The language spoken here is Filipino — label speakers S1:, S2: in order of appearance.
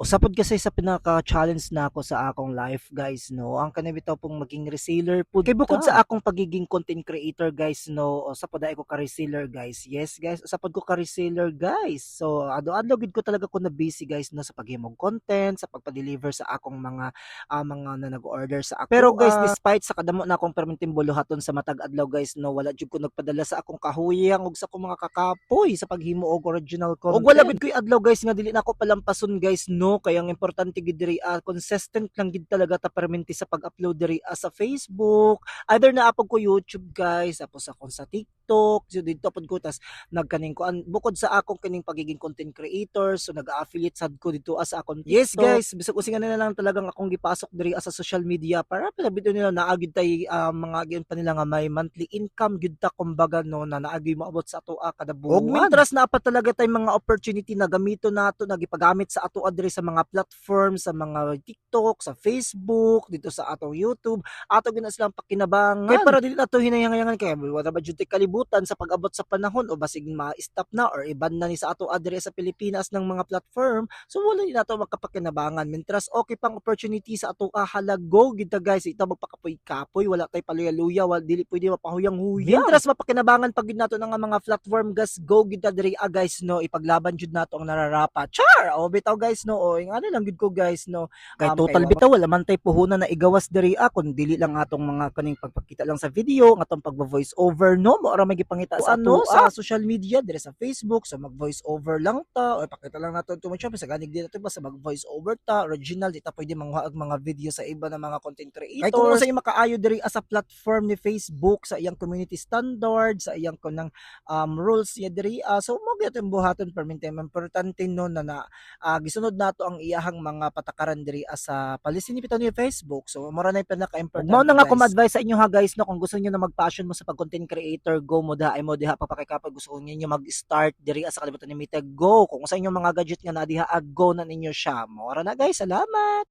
S1: Usapod kasi sa pinaka-challenge na ako sa akong life guys no, ang kanibitaw pong maging reseller pud kay bukod sa akong pagiging content creator guys no, usapod ay ko ka reseller guys. Yes guys, usapod ko ka reseller guys. So adlaw-adlaw gid ko talaga ko na busy guys no sa paghimog content, sa pagpa-deliver sa akong mga na nag-order sa ako. Pero guys, despite sa kadamo na akong perminting buluhaton sa matag adlaw guys no, wala jud ko nagpadala sa akong kahuyang ug sa akong mga kakapoy sa paghimo og original content. Ug wala gid koy adlaw guys nga dili na ako palampason guys no, kaya ang importante gid diri consistent lang gid talaga ta perminti sa pag-upload diri sa Facebook, either na apod ko YouTube guys, tapos ako sa TikTok, so dito pod ko tas nagkaning ko bukod sa akong kining pagiging content creator, so nag-affiliate sad ko dito sa akong TikTok. Yes guys, bisag usingan nila lang talagang akong gipasok diri sa social media para pinabidyo nila naagid tay mga gyud pa nila nga may monthly income gyud ta kumbaga no, na naagi moabot sa ato kada buwan. Og mintras na pa talaga tay mga opportunity na gamito nato nagipagamit sa ato adre sa mga platform, sa mga TikTok, sa Facebook, dito sa atong YouTube, ato gina silang pakinabangan. Kay para dili nato hinayangan kay wala ba jud kalibutan sa pag-abot sa panahon o basig ma-stop na or iban na ni sa ato adre sa Pilipinas ng mga platform. So wala din nato makapakinabangan. Mintras okay pang opportunity sa ato halago gid guys, ito magpakapoy-kapoy, wala tay paluya-luya, wala dili pwede mapahuyang-huyang. Mintras mapakinabangan pag gid nato nga mga platform gas go gid diri guys no, ipaglaban jud nato ang nararapat. Char! O bitaw guys no, o nga lang gid ko guys no. Kay total bitaw wala man tay puhunan na igawas diri kun dili lang atong mga kaning pagpakita lang sa video, nga atong pag-voice over no, mo ra magipangita sa ano sa social media dire sa Facebook, so mag-voice over lang ta o pakita lang nato tungod syempre sa ganig dito ba sa mag-voice over ta, original di ta pwede manghuag mga video sa iba na mga content creators. Kay kung unsa yung makaayo diri sa platform ni Facebook sa iyang community standard, sa iyang kunang rules niya diri so mo gyud ang buhaton perminti importante no na gisunod nato ang iyahang mga patakaran diri sa policy ni ni Facebook. So mora na pinaka-importante. Mao na nga kung advice sa inyo ha guys no, kung gusto niyo na mag-passion mo sa pag-content creator, go mo da ay mo diha papakikapag gusto niyo mag-start diri sa kalibutan ni Mita, go. Kung sa inyo mga gadget nga na diha go na ninyo siya. Mora na guys, salamat.